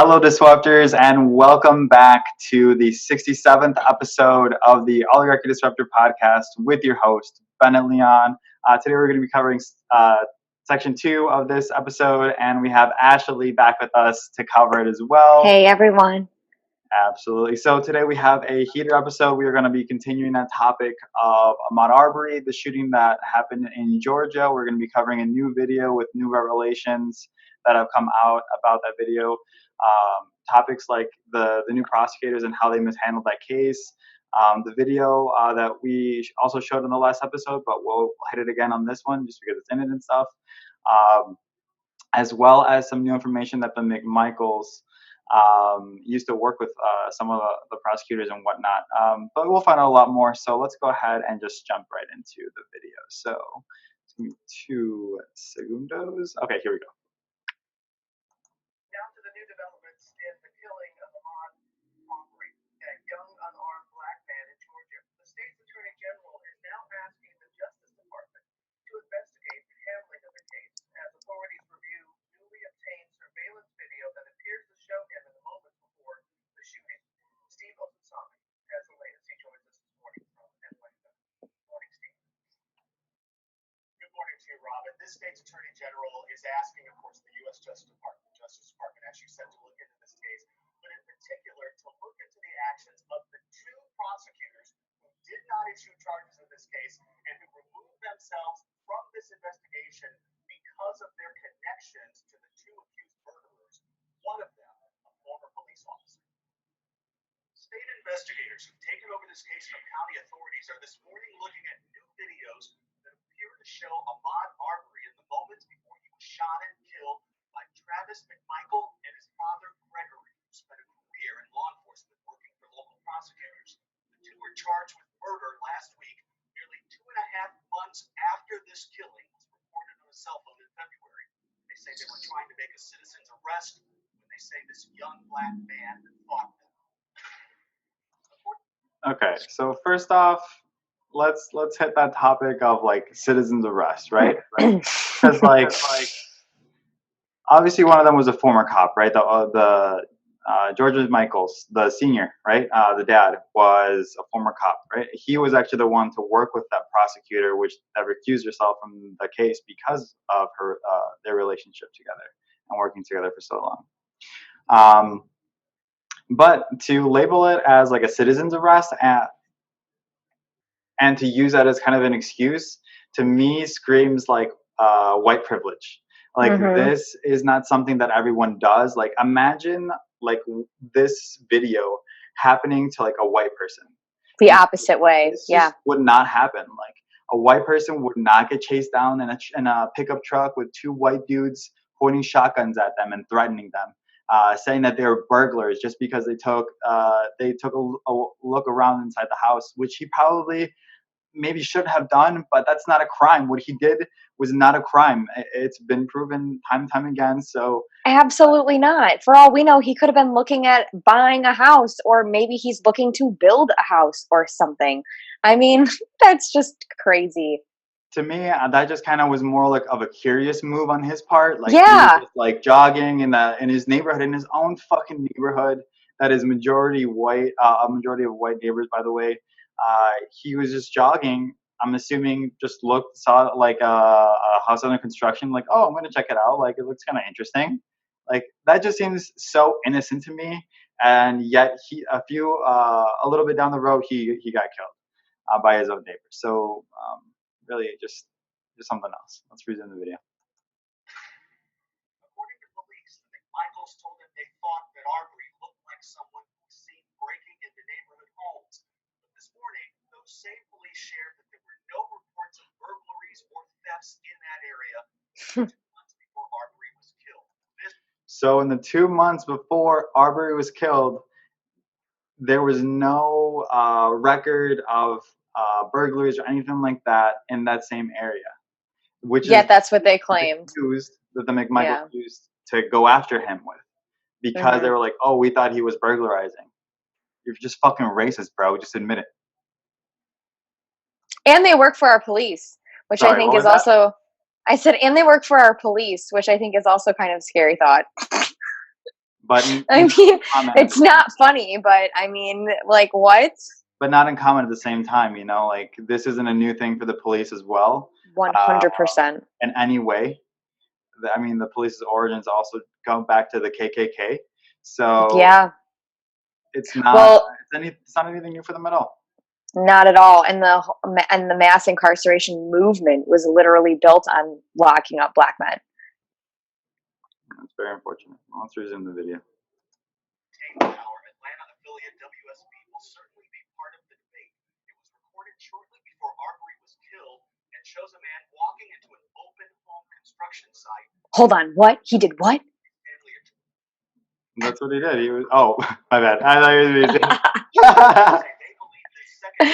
Hello, Disruptors, and welcome back to the 67th episode of the Oligarchy Disruptor podcast with your host, Bennett Leon. Today we're going to be covering section 2 of this episode, and we have Ashley back with us to cover it as well. Hey, everyone. Absolutely. So today we have a heater episode. We are going to be continuing that topic of Ahmaud Arbery, the shooting that happened in Georgia. We're going to be covering a new video with new revelations that have come out about that video. Topics like the new prosecutors and how they mishandled that case. The video that we also showed in the last episode, but we'll hit it again on this one just because it's in it and stuff. As well as some new information that the McMichaels used to work with some of the prosecutors and whatnot. But we'll find out a lot more. So let's go ahead and just jump right into the video. So it's going to be 2 segundos. Okay, here we go. Now to the new developments in the killing of Ahmaud Arbery, a young unarmed black man in Georgia. The state's attorney general is now asking the Justice Department to investigate the handling of the case as authorities review newly obtained surveillance video that appears to show him in the moments before the shooting. Steve Osasami has the latest. He joins us this morning from Atlanta. Morning, Steve. Good morning to you, Robin. This state's attorney general is asking, of course, the U.S. Justice Department, as you said, to look into this case, but in particular to look into the actions of the 2 prosecutors who did not issue charges in this case and who removed themselves from this investigation because of their connections to the 2 accused murderers, one of them a former police officer. State investigators who've taken over this case from county authorities are this morning looking at new videos that appear to show Ahmaud Arbery in the moments before he was shot and killed by Travis McMichael and his father Gregory, who spent a career in law enforcement working for local prosecutors. The 2 were charged with murder last week, nearly 2.5 months after this killing was reported on a cell phone in February. They say they were trying to make a citizen's arrest when they say this young black man fought them. Okay, so first off, let's hit that topic of like citizen's arrest, right? Because like obviously one of them was a former cop, right? The George Michaels, the senior, right? The dad was a former cop, right? He was actually the one to work with that prosecutor, which that recused herself from the case because of their relationship together and working together for so long. But to label it as like a citizen's arrest and to use that as kind of an excuse, to me screams like white privilege. Like this is not something that everyone does. Like imagine like this video happening to like a white person. The opposite way. Yeah. Would not happen. Like a white person would not get chased down in a pickup truck with 2 white dudes pointing shotguns at them and threatening them. Saying that they were burglars just because they took a look around inside the house, which he probably maybe should have done, but that's not a crime. What he did was not a crime. It's been proven time and time again. So absolutely not. For all we know, he could have been looking at buying a house, or maybe he's looking to build a house or something. I mean, that's just crazy. To me, that just kind of was more like of a curious move on his part. Like, yeah, he was just, like jogging in his neighborhood, in his own fucking neighborhood that is majority white, a majority of white neighbors, by the way. He was just jogging. I'm assuming just saw like a house under construction. Like, oh, I'm gonna check it out. Like, it looks kind of interesting. Like that just seems so innocent to me. And yet, a little bit down the road, he got killed by his own neighbors. So. Really just something else. Let's resume the video. According to police, the McMichaels told them they thought that Arbery looked like someone who was seen breaking into neighborhood homes. But this morning, those same police shared that there were no reports of burglaries or thefts in that area 2 months before Arbery was killed. So in the 2 months before Arbery was killed, there was no record of burglaries or anything like that in that same area, that's what they claimed. That the McMichaels used to go after him with, because they were like, "Oh, we thought he was burglarizing." You're just fucking racist, bro. Just admit it. And they work for our police, which I think is also. I said, and they work for our police, which I think is also kind of a scary thought. but I mean, common it's not funny, but I mean, like, what? but not in common at the same time. You know, like this isn't a new thing for the police as well. Uh, 100%. in any way, I mean, the police's origins also go back to the KKK. So Yeah. it's not Well, it's not anything new for them at all. not at all. And the mass incarceration movement was literally built on locking up black men. It's very unfortunate. Well, let's resume the video. Our Atlanta affiliate WSB will certainly be part of the debate. It was recorded shortly before Arbery was killed and shows a man walking into an open home construction site. Hold on, what? He did what? That's what he did. He was. Oh, my bad. I thought he was They music. believe the second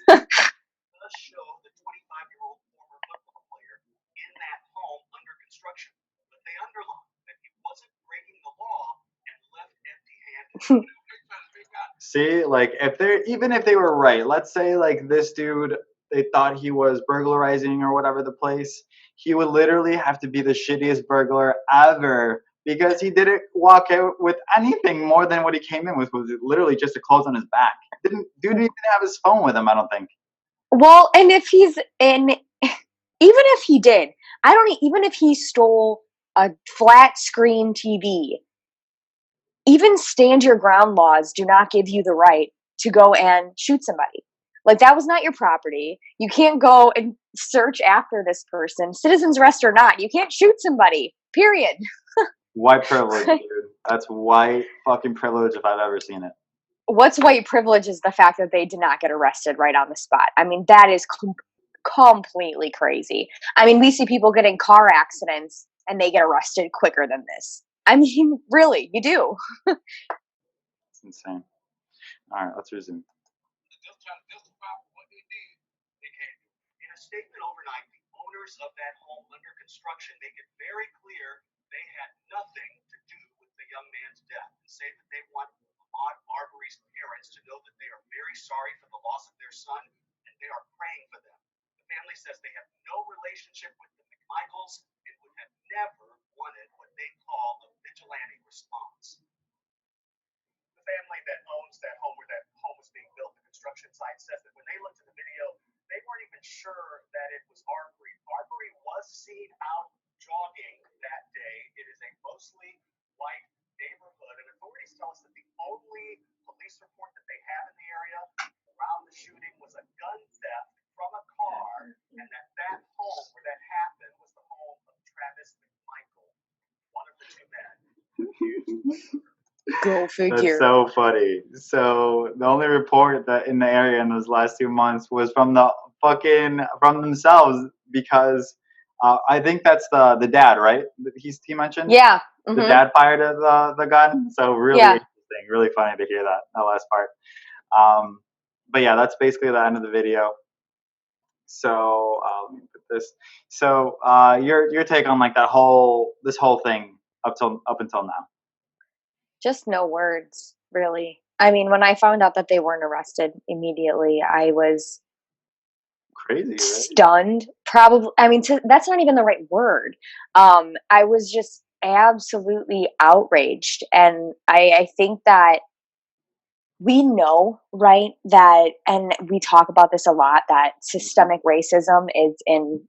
does show the 25-year-old former football player in that home under construction, but they underline that he wasn't breaking the law and left empty-handed. See, like even if they were right, let's say like this dude, they thought he was burglarizing or whatever the place, he would literally have to be the shittiest burglar ever because he didn't walk out with anything more than what he came in with, was literally just the clothes on his back. Dude didn't even have his phone with him, I don't think. Well, and if he's in, even if he did, I don't, even if he stole a flat screen TV, even stand your ground laws do not give you the right to go and shoot somebody. Like, that was not your property. You can't go and search after this person, citizen's arrest or not. You can't shoot somebody, period. White privilege, dude. That's white fucking privilege if I've ever seen it. What's white privilege is the fact that they did not get arrested right on the spot. I mean, that is completely crazy. I mean, we see people get in car accidents and they get arrested quicker than this. I mean, really, you do. It's insane. All right, let's resume. Just trying to justify what they did. They can't. In a statement overnight, the owners of that home under construction make it very clear they had nothing to do with the young man's death and say that they want Ahmaud Arbery's parents to know that they are very sorry for the loss of their son and they are praying for them. The family says they have no relationship with the McMichaels and would have never wanted what they call a vigilante response. The family that owns that home where that home was being built, the construction site, says that when they looked at the video, they weren't even sure that it was Arbery. Arbery was seen out jogging that day. It is a mostly white neighborhood, and authorities tell us that the only police report that they have in the area around the shooting was a gun theft from a car, and that home where that happened was the home of Travis McMichael, one of the two men. Go figure. That's so funny. So the only report that in the area in those last 2 months was from from themselves because I think that's the dad, right? He mentioned. Yeah. The dad fired the gun. So really interesting, really funny to hear that last part. But yeah, that's basically the end of the video. So let me put this. So your take on like this whole thing up until now. Just no words, really. I mean, when I found out that they weren't arrested immediately, I was Crazy, right? stunned. Probably, I mean, that's not even the right word. I was just absolutely outraged. And I think that we know, right, that, and we talk about this a lot, that systemic racism is in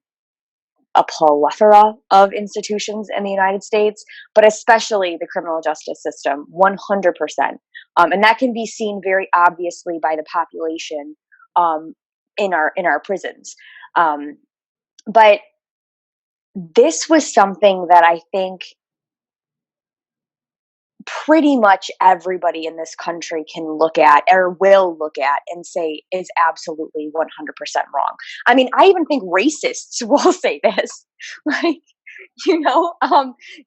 a plethora of institutions in the United States, but especially the criminal justice system, 100%. And that can be seen very obviously by the population in our prisons. But this was something that I think pretty much everybody in this country can look at or will look at and say is absolutely 100% wrong. I mean, I even think racists will say this. Like,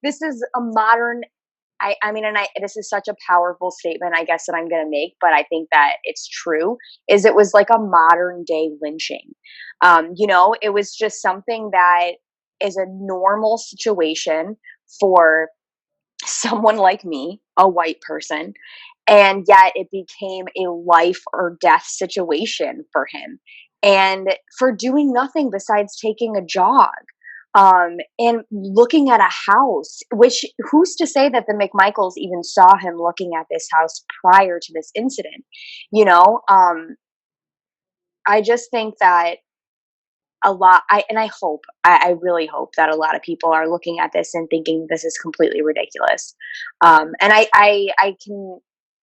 this is a modern, I mean, and this is such a powerful statement, I guess, that I'm going to make, but I think that it's true, is it was like a modern day lynching. It was just something that is a normal situation for someone like me, a white person, and yet it became a life or death situation for him, and for doing nothing besides taking a jog. And looking at a house, which who's to say that the McMichaels even saw him looking at this house prior to this incident? You know, I just think that a lot I really hope that a lot of people are looking at this and thinking this is completely ridiculous. And I can,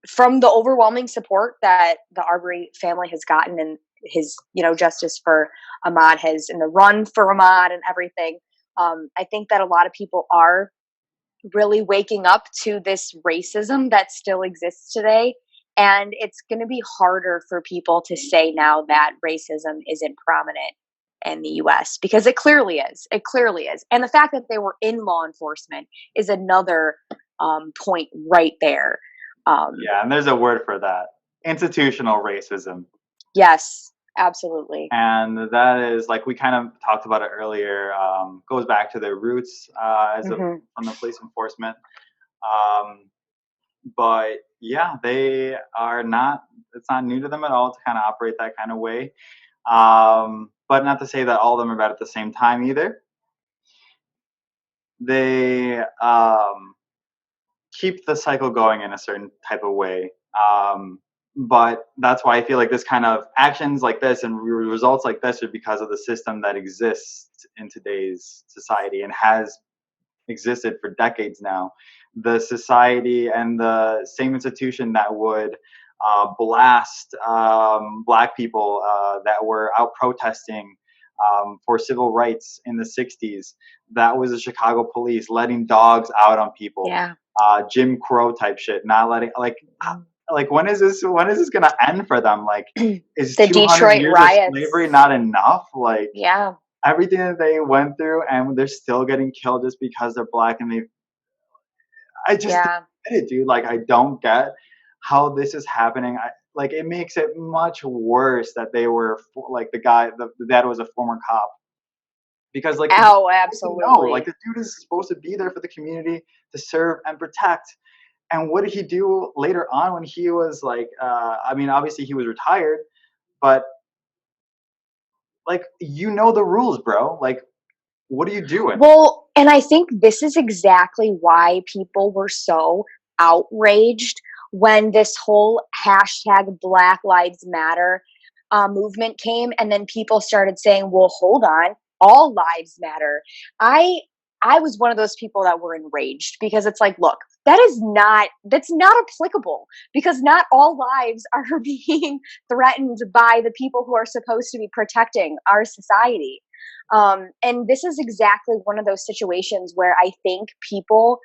from the overwhelming support that the Arbery family has gotten, and his, you know, justice for Ahmaud has, in the run for Ahmaud and everything, I think that a lot of people are really waking up to this racism that still exists today. And it's going to be harder for people to say now that racism isn't prominent in the US, because it clearly is. It clearly is. And the fact that they were in law enforcement is another point right there. Yeah, and there's a word for that: institutional racism. Yes, absolutely. And that is, like we kind of talked about it earlier, goes back to their roots Mhm. from the police enforcement. Um, but yeah, they are not. It's not new to them at all to kind of operate that kind of way. But not to say that all of them are bad at the same time either. They keep the cycle going in a certain type of way. But that's why I feel like this kind of actions like this and results like this are because of the system that exists in today's society and has existed for decades now. The society and the same institution that would blast black people that were out protesting for civil rights in the 60s. That was the Chicago police letting dogs out on people. Yeah. Jim Crow type shit, not letting like when is this gonna end for them? Like, is The 200 Detroit years of riots. slavery not enough? Like, Yeah. everything that they went through, and they're still getting killed just because they're black, and I just don't Yeah. get it, dude. Like, I don't get how this is happening. Like, it makes it much worse that they were like the dad was a former cop, because like the dude Oh, is supposed to know, like absolutely. the dude is supposed to be there for the community to serve and protect. And what did he do later on when he was like, I mean, obviously he was retired, but like, you know the rules, bro. Like, what are you doing? Well, and I think this is exactly why people were so outraged when this whole hashtag Black Lives Matter movement came, and then people started saying, "Well, hold on, all lives matter." I I was one of those people that were enraged, because it's like, look, that's not applicable, because not all lives are being threatened by the people who are supposed to be protecting our society. And this is exactly one of those situations where I think people,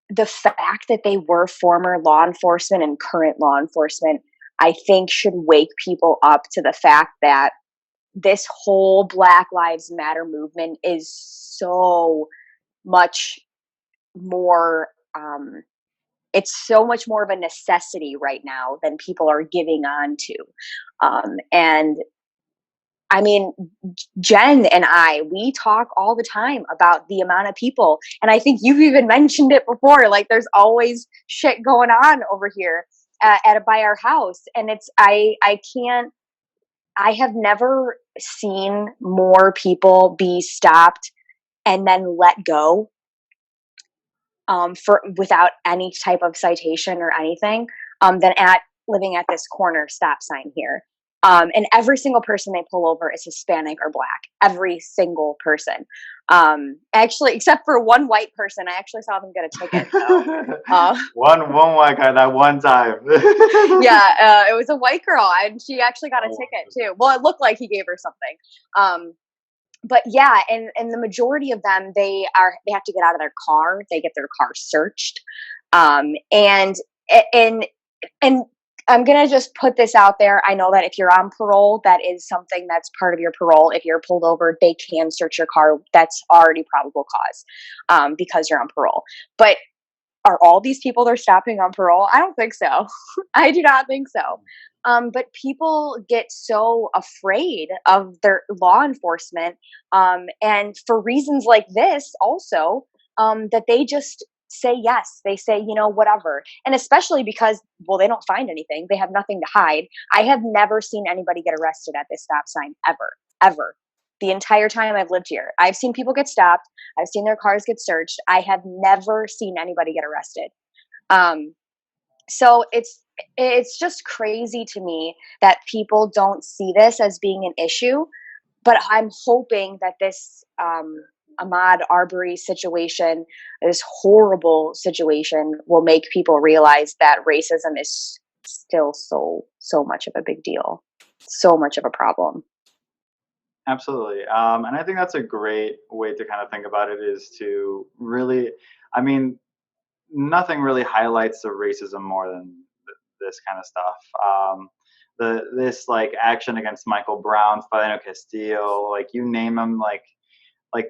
the fact that they were former law enforcement and current law enforcement, I think should wake people up to the fact that this whole Black Lives Matter movement is so much more, it's so much more of a necessity right now than people are giving on to. And I mean, Jen and I, we talk all the time about the amount of people. And I think you've even mentioned it before. Like, there's always shit going on over here by our house. And I can't, I have never seen more people be stopped and then let go for without any type of citation or anything, than at living at this corner stop sign here. And every single person they pull over is Hispanic or Black. Every single person. Actually, except for one white person, I actually saw them get a ticket. So, one white guy that one time. yeah, it was a white girl, and she actually got a Oh, ticket too. Well, it looked like he gave her something. But yeah, and the majority of them, they have to get out of their car. They get their car searched, and and and I'm gonna just put this out there. I know that if you're on parole, that is something that's part of your parole. If you're pulled over, they can search your car. That's already probable cause, because you're on parole. But are all these people they're stopping on parole? I don't think so. I do not think so. But people get so afraid of their law enforcement, and for reasons like this, also, that they just say yes. They say, you know, whatever. And especially because, well, they don't find anything. They have nothing to hide. I have never seen anybody get arrested at this stop sign ever, ever. the entire time I've lived here. I've seen people get stopped. I've seen their cars get searched. I have never seen anybody get arrested. Um, so it's just crazy to me that people don't see this as being an issue. But I'm hoping that this Ahmaud Arbery situation, this horrible situation, will make people realize that racism is still so much of a big deal, so much of a problem. Absolutely. And I think that's a great way to kind of think about it is to really, I mean, nothing really highlights the racism more than this kind of stuff. This like action against Michael Brown, Philando Castillo, like you name them, like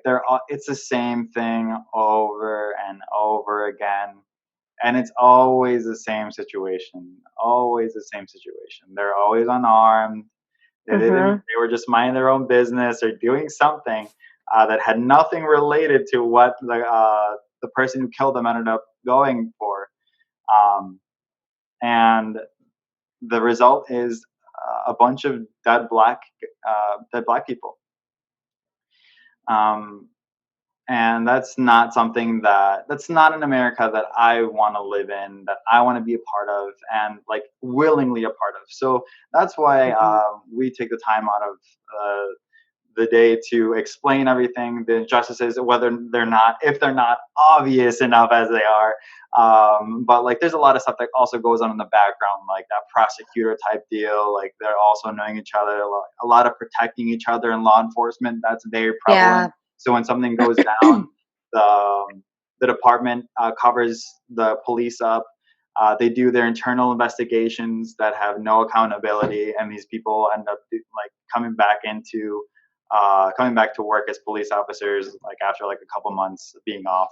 they're all, it's the same thing over and over again, and it's always the same situation. Always the same situation. They're always unarmed. They didn't. Mm-hmm. They were just minding their own business or doing something that had nothing related to what the person who killed them ended up going for. Um, and the result is a bunch of dead black people. Um, and that's not something that's not an America that I want to live in, that I want to be a part of, and like willingly a part of. So that's why Mm-hmm. we take the time out of the day to explain everything, the injustices, whether they're not, if they're not obvious enough as they are. But like, there's a lot of stuff that also goes on in the background, like that prosecutor type deal. Like they're also knowing each other, a lot of protecting each other in law enforcement. That's very Yeah. prevalent. So when something goes down, the department covers the police up. They do their internal investigations that have no accountability, and these people end up like coming back to work as police officers, like after like a couple months being off,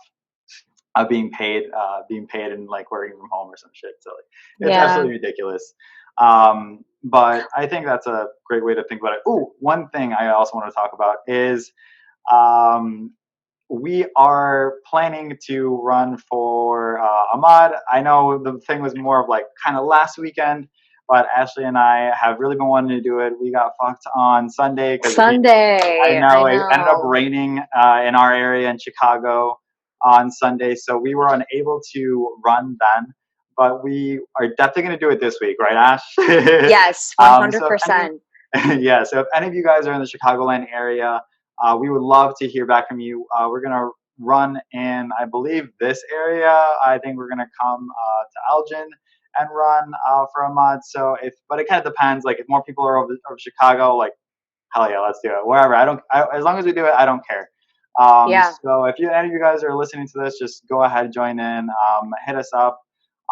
being paid and like working from home or some shit. So like, it's Yeah. absolutely ridiculous. But I think that's a great way to think about it. Ooh, one thing I also want to talk about is um, we are planning to run for Ahmaud. I know the thing was more of like kind of last weekend, but Ashley and I have really been wanting to do it. We got fucked on Sunday because I Sunday. I know it ended up know. raining in our area in Chicago on Sunday, so we were unable to run then. But we are definitely going to do it this week, right, Ash? Yes, So if any, 100%. yeah, so if any of you guys are in the Chicagoland area, we would love to hear back from you. We're gonna run in, I believe, this area. I think we're gonna come to Elgin and run for Ahmaud. So but it kind of depends. Like if more people are over Chicago, like hell yeah, let's do it. Wherever, as long as we do it, I don't care. Yeah, So if any of you guys are listening to this, just go ahead, join in, hit us up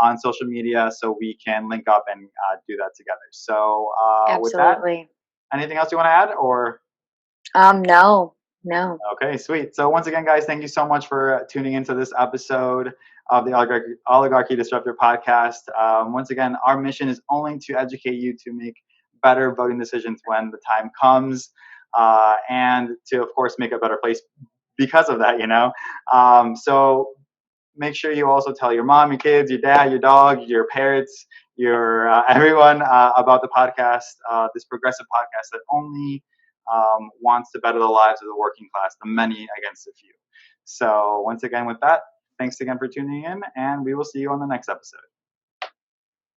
on social media so we can link up and do that together. So with that, absolutely. anything else you want to add, or? No, no. Okay, sweet. So once again, guys, thank you so much for tuning into this episode of the Oligarchy Disruptor podcast. Once again, our mission is only to educate you to make better voting decisions when the time comes, and to, of course, make a better place because of that, you know? So make sure you also tell your mom, your kids, your dad, your dog, your parents, your everyone about the podcast, this progressive podcast that only wants to better the lives of the working class, the many against the few. So once again, with that, thanks again for tuning in, and we will see you on the next episode.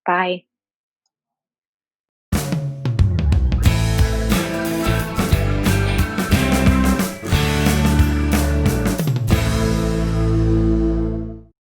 Bye.